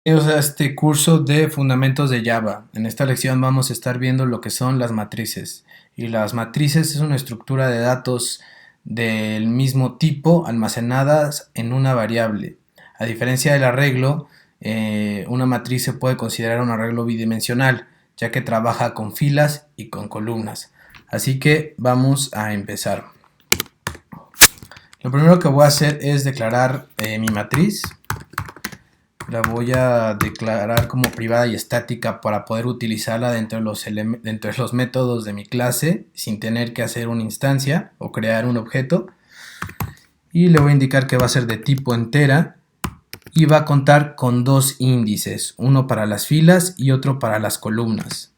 Bienvenidos a este curso de Fundamentos de Java. En esta lección vamos a estar viendo lo que son las matrices. Y las matrices es una estructura de datos del mismo tipo almacenadas en una variable. A diferencia del arreglo, una matriz se puede considerar un arreglo bidimensional, ya que trabaja con filas y con columnas. Así que vamos a empezar. Lo primero que voy a hacer es declarar mi matriz. La voy a declarar como privada y estática para poder utilizarla dentro de los métodos de mi clase sin tener que hacer una instancia o crear un objeto. Y le voy a indicar que va a ser de tipo entera y va a contar con dos índices, uno para las filas y otro para las columnas.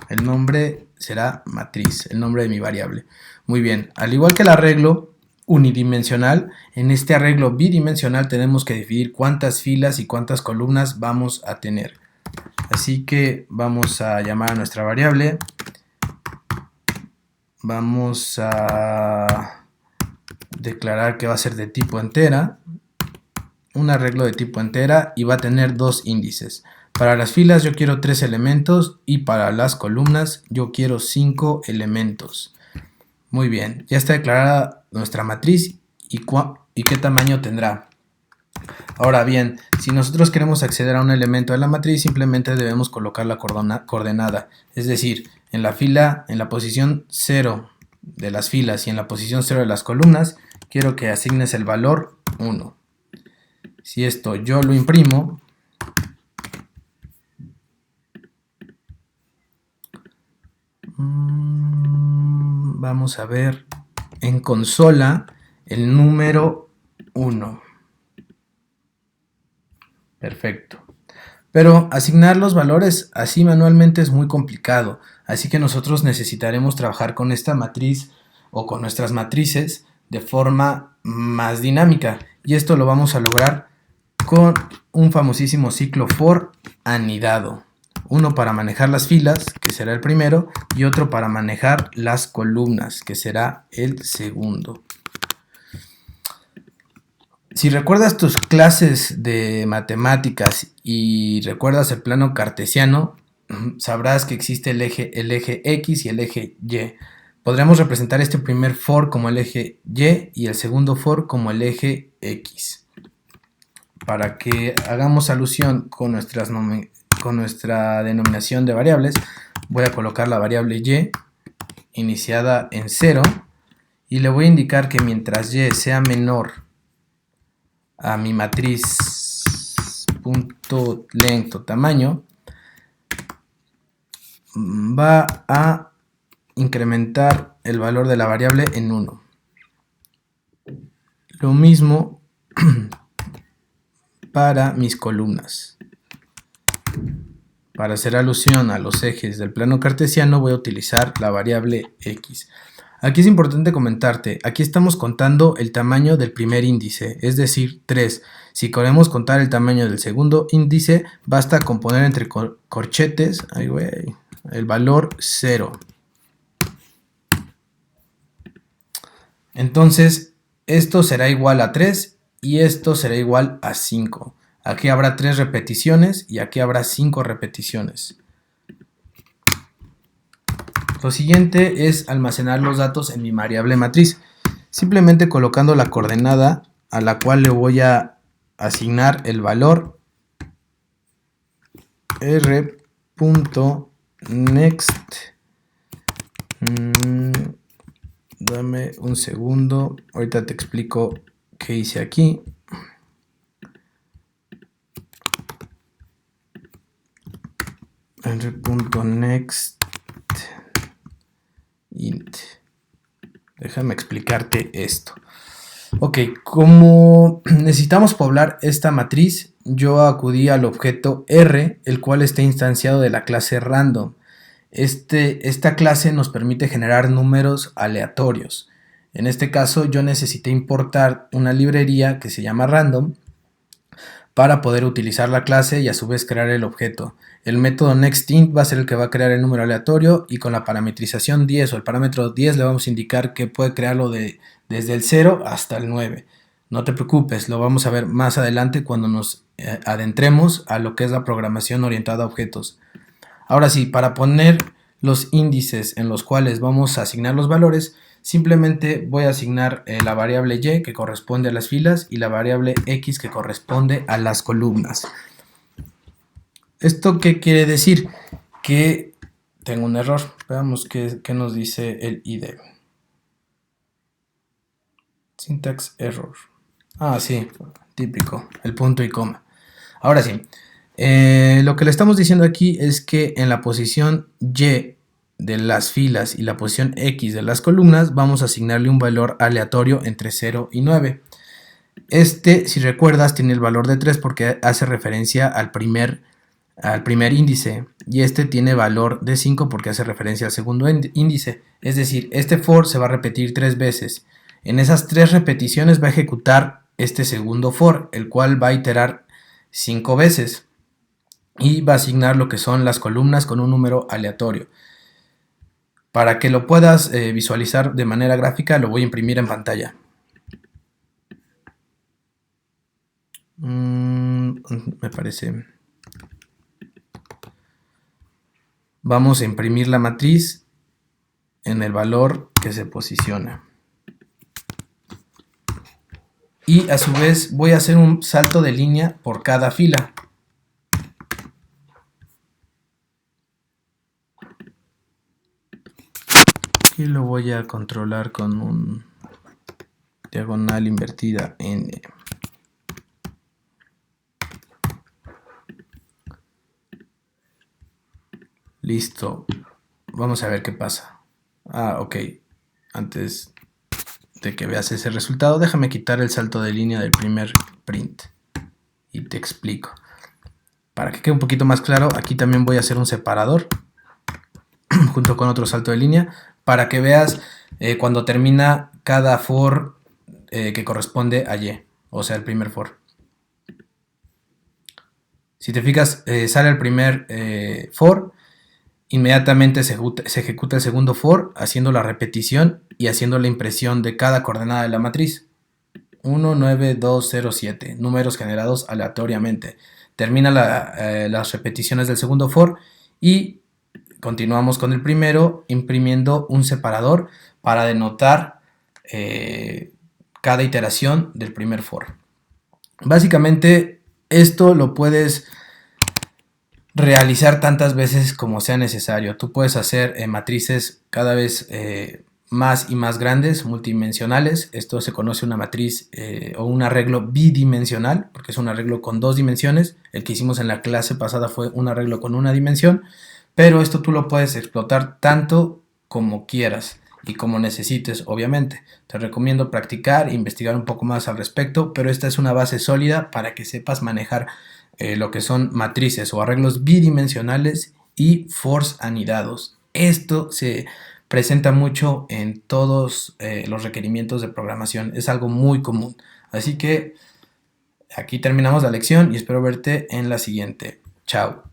El nombre será matriz, el nombre de mi variable. Muy bien, al igual que el arreglo unidimensional, en este arreglo bidimensional tenemos que definir cuántas filas y cuántas columnas vamos a tener. Así que vamos a llamar a nuestra variable. Vamos a declarar que va a ser de tipo entera. Un arreglo de tipo entera y va a tener dos índices. Para las filas yo quiero 3 elementos y para las columnas yo quiero 5 elementos. Muy bien, ya está declarada nuestra matriz y qué tamaño tendrá. Ahora bien, si nosotros queremos acceder a un elemento de la matriz, simplemente debemos colocar la coordenada. Es decir, en la fila, en la posición 0 de las filas y en la posición 0 de las columnas, quiero que asignes el valor 1. Si esto yo lo imprimo, vamos a ver en consola el número 1. Perfecto. Pero asignar los valores así manualmente es muy complicado, así que nosotros necesitaremos trabajar con esta matriz o con nuestras matrices de forma más dinámica, y esto lo vamos a lograr con un famosísimo ciclo for anidado. Uno para manejar las filas, que será el primero, y otro para manejar las columnas, que será el segundo. Si recuerdas tus clases de matemáticas y recuerdas el plano cartesiano, sabrás que existe el eje X y el eje Y. Podremos representar este primer for como el eje Y el segundo for como el eje X. Para que hagamos alusión con nuestra denominación de variables, voy a colocar la variable Y iniciada en 0 y le voy a indicar que mientras Y sea menor a mi matriz punto length o tamaño, va a incrementar el valor de la variable en 1. Lo mismo para mis columnas. Para hacer alusión a los ejes del plano cartesiano voy a utilizar la variable X. Aquí es importante comentarte, aquí estamos contando el tamaño del primer índice, es decir, 3. Si queremos contar el tamaño del segundo índice, basta con poner entre corchetes el valor 0. Entonces, esto será igual a 3 y esto será igual a 5. Aquí habrá 3 repeticiones y aquí habrá 5 repeticiones. Lo siguiente es almacenar los datos en mi variable matriz, simplemente colocando la coordenada a la cual le voy a asignar el valor r.next. Dame un segundo, ahorita te explico qué hice aquí. r.next int. Déjame explicarte esto. Ok, como necesitamos poblar esta matriz, yo acudí al objeto R, el cual está instanciado de la clase random. Esta clase nos permite generar números aleatorios. En este caso yo necesité importar una librería que se llama random para poder utilizar la clase y a su vez crear el objeto. El método nextInt va a ser el que va a crear el número aleatorio y con la parametrización 10 o el parámetro 10 le vamos a indicar que puede crearlo desde el 0 hasta el 9. No te preocupes, lo vamos a ver más adelante cuando nos adentremos a lo que es la programación orientada a objetos. Ahora sí, para poner los índices en los cuales vamos a asignar los valores, simplemente voy a asignar la variable y que corresponde a las filas y la variable x que corresponde a las columnas. ¿Esto qué quiere decir? Que tengo un error. Veamos qué nos dice el IDE. Syntax error. Ah, sí, típico, el punto y coma. Ahora sí, lo que le estamos diciendo aquí es que en la posición Y de las filas y la posición X de las columnas vamos a asignarle un valor aleatorio entre 0 y 9. Si recuerdas, tiene el valor de 3 porque hace referencia al primer índice, y tiene valor de 5 porque hace referencia al segundo índice. Es decir, este for se va a repetir 3 veces. En esas 3 repeticiones va a ejecutar este segundo for, el cual va a iterar 5 veces y va a asignar lo que son las columnas con un número aleatorio. Para que lo puedas visualizar de manera gráfica, lo voy a imprimir en pantalla. Me parece. Vamos a imprimir la matriz en el valor que se posiciona. Y a su vez voy a hacer un salto de línea por cada fila. Y lo voy a controlar con un diagonal invertida N. Listo. Vamos a ver qué pasa. Ok. Antes de que veas ese resultado, déjame quitar el salto de línea del primer print. Y te explico. Para que quede un poquito más claro, aquí también voy a hacer un separador junto con otro salto de línea para que veas cuando termina cada for que corresponde a Y, o sea, el primer for. Si te fijas, sale el primer for, inmediatamente se ejecuta el segundo for, haciendo la repetición y haciendo la impresión de cada coordenada de la matriz. 1, 9, 2, 0, 7, números generados aleatoriamente. Termina las repeticiones del segundo for y continuamos con el primero imprimiendo un separador para denotar cada iteración del primer for. Básicamente esto lo puedes realizar tantas veces como sea necesario. Tú puedes hacer matrices cada vez más y más grandes, multidimensionales. Esto se conoce una matriz o un arreglo bidimensional, porque es un arreglo con 2 dimensiones. El que hicimos en la clase pasada fue un arreglo con una dimensión, pero esto tú lo puedes explotar tanto como quieras y como necesites, obviamente. Te recomiendo practicar e investigar un poco más al respecto, pero esta es una base sólida para que sepas manejar lo que son matrices o arreglos bidimensionales y fors anidados. Esto se presenta mucho en todos los requerimientos de programación, es algo muy común. Así que aquí terminamos la lección y espero verte en la siguiente. Chao.